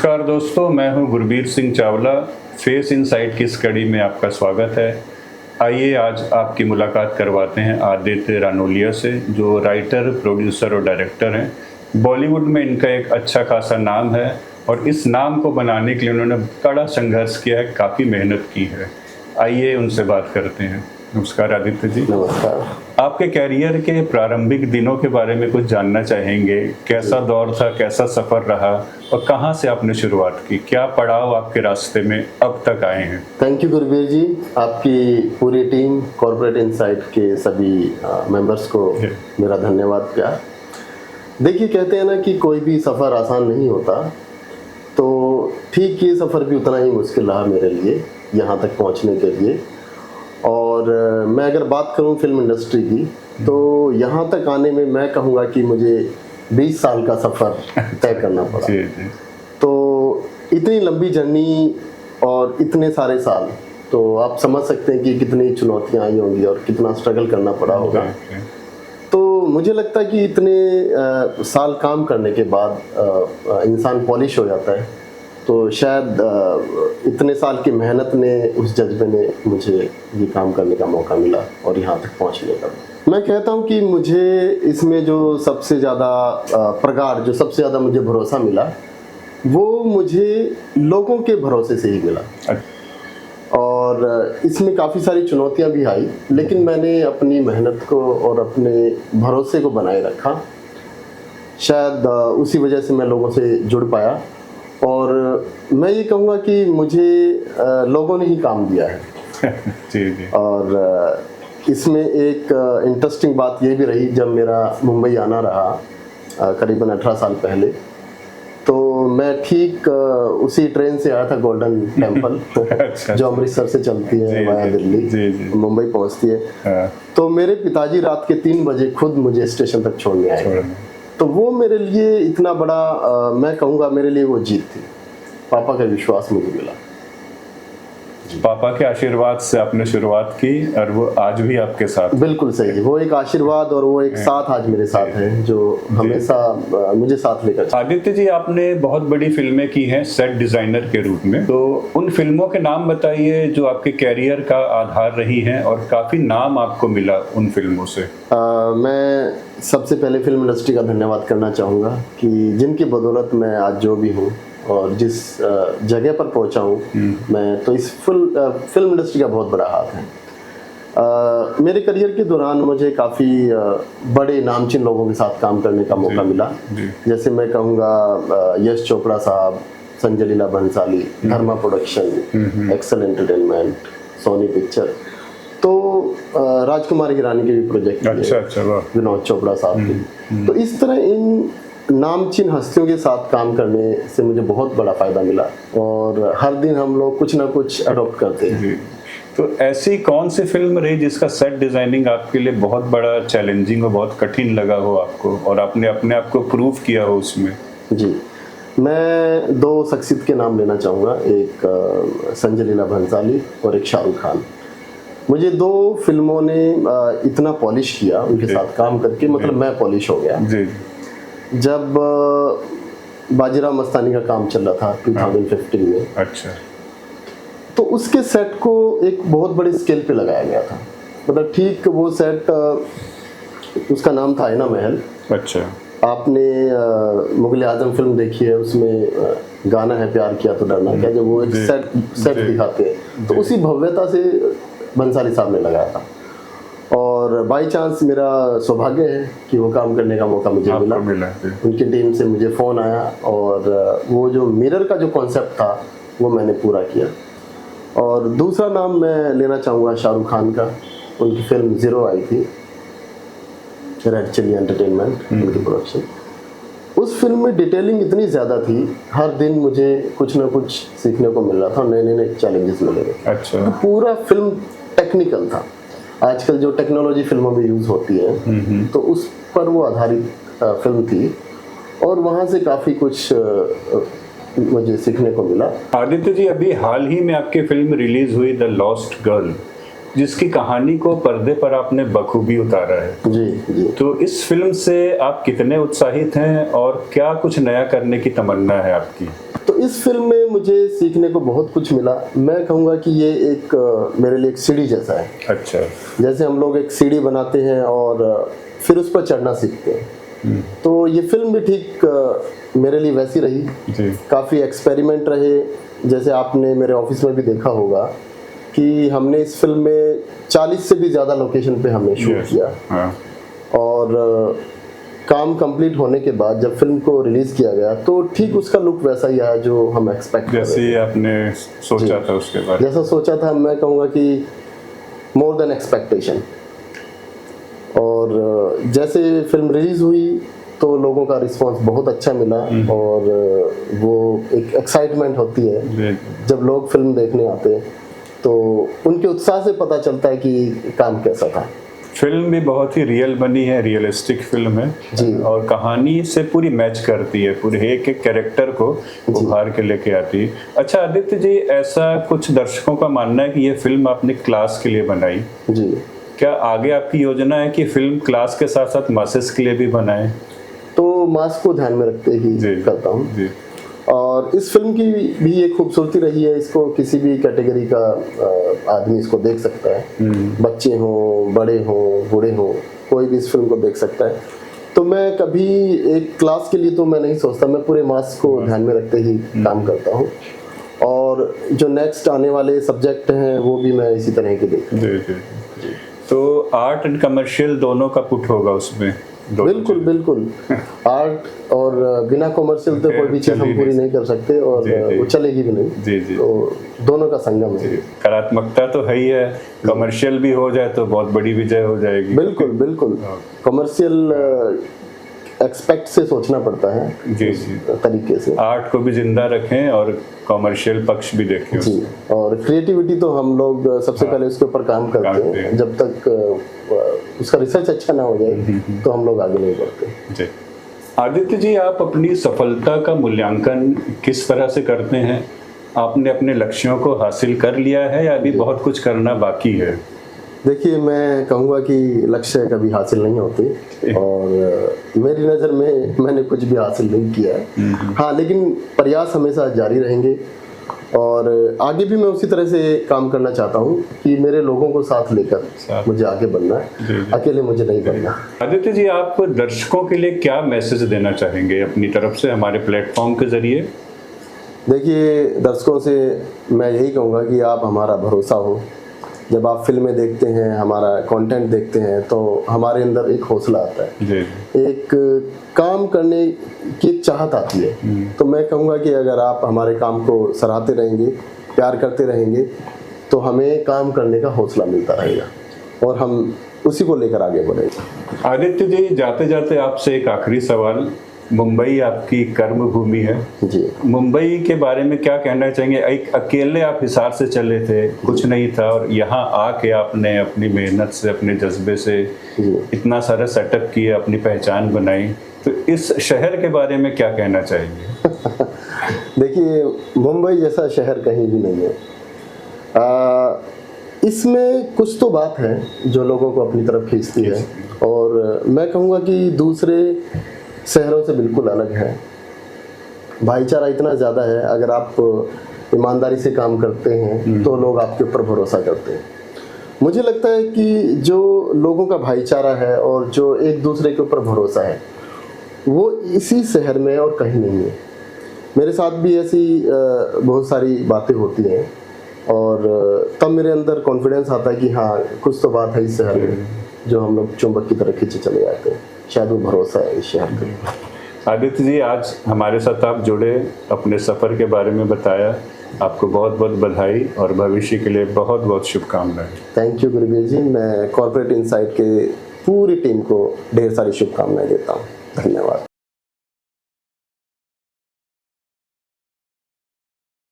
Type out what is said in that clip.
नमस्कार दोस्तों, मैं हूं गुरबीर सिंह चावला। फेस इनसाइट की इस कड़ी में आपका स्वागत है। आइए आज आपकी मुलाकात करवाते हैं आदित्य रानोलिया से, जो राइटर, प्रोड्यूसर और डायरेक्टर हैं। बॉलीवुड में इनका एक अच्छा खासा नाम है और इस नाम को बनाने के लिए उन्होंने कड़ा संघर्ष किया है, काफ़ी मेहनत की है। आइए उनसे बात करते हैं। नमस्कार आदित्य जी। नमस्कार। आपके कैरियर के प्रारंभिक दिनों के बारे में कुछ जानना चाहेंगे। कैसा दौर था, कैसा सफ़र रहा और कहाँ से आपने शुरुआत की? क्या पड़ाव आपके रास्ते में अब तक आए हैं? थैंक यू गुरबीर जी। आपकी पूरी टीम, कॉर्पोरेट इनसाइट के सभी मेंबर्स को मेरा धन्यवाद प्यार। देखिए, कहते हैं ना कि कोई भी सफ़र आसान नहीं होता, तो ठीक ये सफ़र भी उतना ही मुश्किल रहा मेरे लिए यहाँ तक पहुँचने के लिए। और मैं अगर बात करूं फिल्म इंडस्ट्री की, तो यहाँ तक आने में मैं कहूँगा कि मुझे 20 साल का सफ़र तय करना पड़ा। जी जी। तो इतनी लंबी जर्नी और इतने सारे साल, तो आप समझ सकते हैं कि कितनी चुनौतियाँ आई होंगी और कितना स्ट्रगल करना पड़ा होगा। तो मुझे लगता है कि इतने साल काम करने के बाद इंसान पॉलिश हो जाता है। तो शायद इतने साल की मेहनत ने, उस जज्बे ने मुझे ये काम करने का मौका मिला और यहाँ तक पहुँचने का। मैं कहता हूँ कि मुझे इसमें जो सबसे ज़्यादा प्रगाढ़, जो सबसे ज़्यादा मुझे भरोसा मिला, वो मुझे लोगों के भरोसे से ही मिला। और इसमें काफ़ी सारी चुनौतियाँ भी आई, लेकिन मैंने अपनी मेहनत को और अपने भरोसे को बनाए रखा। शायद उसी वजह से मैं लोगों से जुड़ पाया। और मैं ये कहूँगा कि मुझे लोगों ने ही काम दिया है। जी जी। और इसमें एक इंटरेस्टिंग बात ये भी रही, जब मेरा मुंबई आना रहा करीबन 18 साल पहले, तो मैं ठीक उसी ट्रेन से आया था गोल्डन टेम्पल अच्छा, जो अमृतसर से चलती है वाया दिल्ली, मुंबई पहुँचती है। तो मेरे पिताजी रात के 3 बजे खुद मुझे स्टेशन तक छोड़ने आए। तो वो मेरे लिए इतना बड़ा, मैं कहूँगा मेरे लिए वो जीत थी। पापा का विश्वास मुझे मिला। पापा के आशीर्वाद से आपने शुरुआत की और वो आज भी आपके साथ। बिल्कुल सही। वो एक आशीर्वाद और वो एक साथ आज मेरे साथ है, जो हमेशा मुझे साथ लेकर। आदित्य जी, आपने बहुत बड़ी फिल्में की हैं सेट डिजाइनर के रूप में, तो उन फिल्मों के नाम बताइए जो आपके कैरियर का आधार रही हैं और काफी नाम आपको मिला उन फिल्मों से। मैं सबसे पहले फिल्म इंडस्ट्री का धन्यवाद करना चाहूँगा कि जिनकी बदौलत मैं आज जो भी हूँ और जिस जगह पर पहुंचा हूँ मैं, तो इस फिल्म इंडस्ट्री का बहुत बड़ा हाथ है। मेरे करियर के दौरान मुझे काफ़ी बड़े नामचीन लोगों के साथ काम करने का मौका मिला। जैसे मैं कहूँगा Yash Chopra sahab, Sanjay Leela Bhansali, Dharma production, Excel Entertainment, Sony picture, तो राजकुमार हिरानी के भी प्रोजेक्ट, अच्छा, विनोद चोपड़ा साहब के। तो इस तरह इन नामचीन हस्तियों के साथ काम करने से मुझे बहुत बड़ा फ़ायदा मिला और हर दिन हम लोग कुछ ना कुछ अडॉप्ट करते हैं। तो ऐसी कौन सी फिल्म रही जिसका सेट डिज़ाइनिंग आपके लिए बहुत बड़ा चैलेंजिंग और बहुत कठिन लगा हो आपको, और आपने अपने आप को प्रूव किया हो उसमें? जी, मैं 2 शख्सियत के नाम लेना चाहूँगा, एक संजय लीला भंसाली और एक शाहरुख खान। मुझे 2 फिल्मों ने इतना पॉलिश किया उनके साथ काम करके, मतलब मैं पॉलिश हो गया। जी। जब बाजीराव मस्तानी का काम चल रहा था 2015 में, अच्छा, तो उसके सेट को एक बहुत बड़े स्केल पे लगाया गया था। मतलब ठीक वो सेट, उसका नाम था आईना महल। अच्छा, आपने मुगल आजम फिल्म देखी है, उसमें गाना है प्यार किया तो डरना क्या, जब वो एक सेट दिखाते हैं, तो उसी भव्यता से बंसाली साहब ने लगाया था। और बाई चांस मेरा सौभाग्य है कि वो काम करने का मौका मुझे मिला। उनकी टीम से मुझे फ़ोन आया और वो जो मिरर का जो कॉन्सेप्ट था वो मैंने पूरा किया। और दूसरा नाम मैं लेना चाहूँगा शाहरुख खान का। उनकी फिल्म ज़ीरो आई थी, रेड चिली एंटरटेनमेंट उनकी प्रोडक्शन। उस फिल्म में डिटेलिंग इतनी ज़्यादा थी, हर दिन मुझे कुछ ना कुछ सीखने को मिल रहा था, नए चैलेंजेस मिले थे। अच्छा, तो पूरा फिल्म टेक्निकल था। आजकल जो टेक्नोलॉजी फिल्मों में यूज़ होती है, तो उस पर वो आधारित फिल्म थी और वहाँ से काफ़ी कुछ मुझे सीखने को मिला। आदित्य जी, अभी हाल ही में आपकी फिल्म रिलीज हुई द लॉस्ट गर्ल, जिसकी कहानी को पर्दे पर आपने बखूबी उतारा है। जी। तो इस फिल्म से आप कितने उत्साहित हैं और क्या कुछ नया करने की तमन्ना है आपकी? तो इस फिल्म में मुझे सीखने को बहुत कुछ मिला। मैं कहूँगा कि ये एक मेरे लिए एक सीढ़ी जैसा है। अच्छा। जैसे हम लोग एक सीढ़ी बनाते हैं और फिर उस पर चढ़ना सीखते हैं, तो ये फिल्म भी ठीक मेरे लिए वैसी रही जी। काफ़ी एक्सपेरिमेंट रहे। जैसे आपने मेरे ऑफिस में भी देखा होगा कि हमने इस फिल्म में 40 से भी ज़्यादा लोकेशन पे हमने शूट किया। हाँ। और काम कंप्लीट होने के बाद जब फिल्म को रिलीज किया गया तो ठीक उसका लुक वैसा ही आया जो हम एक्सपेक्ट कर रहे थे। जैसे आपने सोचा था उसके बाद। जैसा सोचा था, मैं कहूँगा कि मोर देन एक्सपेक्टेशन। और जैसे फिल्म रिलीज हुई तो लोगों का रिस्पांस बहुत अच्छा मिला और वो एक एक्साइटमेंट होती है जब लोग फिल्म देखने आते हैं, तो उनके उत्साह से पता चलता है कि काम कैसा था। फिल्म भी बहुत ही रियल बनी है, रियलिस्टिक फिल्म है जी। और कहानी से पूरी मैच करती है, पूरे एक एक कैरेक्टर को उभार के लेके आती है। अच्छा आदित्य जी, ऐसा कुछ दर्शकों का मानना है कि ये फिल्म आपने क्लास के लिए बनाई जी। क्या आगे आपकी योजना है कि फिल्म क्लास के साथ साथ मासेस के लिए भी बनाएं? तो मास को ध्यान में रखते ही करता हूँ जी। और इस फिल्म की भी एक खूबसूरती रही है, इसको किसी भी कैटेगरी का आदमी इसको देख सकता है। बच्चे हों, बड़े हों, बूढ़े हों, कोई भी इस फिल्म को देख सकता है। तो मैं कभी एक क्लास के लिए तो मैं नहीं सोचता, मैं पूरे मास को ध्यान में रखते ही काम करता हूँ। और जो नेक्स्ट आने वाले सब्जेक्ट हैं वो भी मैं इसी तरह के देखता हूँ। जी जी। तो आर्ट एंड कमर्शियल दोनों का पुट होगा उसमें? बिल्कुल बिल्कुल। आर्ट और बिना कमर्शियल तो कोई भी चीज हम पूरी नहीं कर सकते और वो चलेगी भी नहीं। जी जी। तो दोनों का संगम है। कलात्मकता तो है ही है, कमर्शियल भी हो जाए तो बहुत बड़ी विजय हो जाएगी। बिल्कुल बिल्कुल। कमर्शियल एक्सपेक्ट से सोचना पड़ता है जी जी तरीके से। आर्ट को भी जिंदा रखें और कमर्शियल पक्ष भी देखें जी। और क्रिएटिविटी तो हम लोग सबसे पहले उसके ऊपर काम करते हैं। जब तक उसका रिसर्च अच्छा ना हो जाए तो हम लोग आगे नहीं बढ़ते। जी। आदित्य जी, आप अपनी सफलता का मूल्यांकन किस तरह से करते हैं? आपने अपने लक्ष्यों को हासिल कर लिया है या अभी बहुत कुछ करना बाकी है? देखिए, मैं कहूँगा कि लक्ष्य कभी हासिल नहीं होते और मेरी नज़र में मैंने कुछ भी हासिल नहीं किया है। हाँ, लेकिन प्रयास हमेशा जारी रहेंगे और आगे भी मैं उसी तरह से काम करना चाहता हूँ कि मेरे लोगों को साथ लेकर मुझे आगे बढ़ना है, अकेले मुझे नहीं बढ़ना। आदित्य जी, आप दर्शकों के लिए क्या मैसेज देना चाहेंगे अपनी तरफ से हमारे प्लेटफॉर्म के जरिए? देखिए, दर्शकों से मैं यही कहूँगा कि आप हमारा भरोसा हो। जब आप फिल्में देखते हैं, हमारा कंटेंट देखते हैं, तो हमारे अंदर एक हौसला आता है, जी। एक काम करने की चाहत आती है। तो मैं कहूँगा कि अगर आप हमारे काम को सराहते रहेंगे, प्यार करते रहेंगे, तो हमें काम करने का हौसला मिलता रहेगा और हम उसी को लेकर आगे बढ़ेंगे। आदित्य जी, जाते जाते आपसे एक आखिरी सवाल। मुंबई आपकी कर्म भूमि है जी। मुंबई के बारे में क्या कहना चाहेंगे? एक अकेले आप हिसार से चले थे, कुछ नहीं था और यहाँ आके आपने अपनी मेहनत से, अपने जज्बे से इतना सारा सेटअप किया, अपनी पहचान बनाई, तो इस शहर के बारे में क्या कहना चाहेंगे? देखिए, मुंबई जैसा शहर कहीं भी नहीं है। इसमें कुछ तो बात है जो लोगों को अपनी तरफ खींचती है और मैं कहूँगा कि दूसरे शहरों से बिल्कुल अलग है। भाईचारा इतना ज़्यादा है, अगर आप ईमानदारी से काम करते हैं तो लोग आपके ऊपर भरोसा करते हैं। मुझे लगता है कि जो लोगों का भाईचारा है और जो एक दूसरे के ऊपर भरोसा है वो इसी शहर में और कहीं नहीं है। मेरे साथ भी ऐसी बहुत सारी बातें होती हैं और तब मेरे अंदर कॉन्फिडेंस आता है कि हाँ, कुछ तो बात है इस शहर में जो हम लोग चुंबक की तरह खींचे चले जाते हैं। शायद वो भरोसा है इस शहर पे। आदित्य जी, आज हमारे साथ आप जुड़े, अपने सफ़र के बारे में बताया, आपको बहुत बहुत बधाई और भविष्य के लिए बहुत बहुत शुभकामनाएं। थैंक यू गुरबीर जी। मैं कॉर्पोरेट इनसाइट के पूरी टीम को ढेर सारी शुभकामनाएं देता हूँ। धन्यवाद।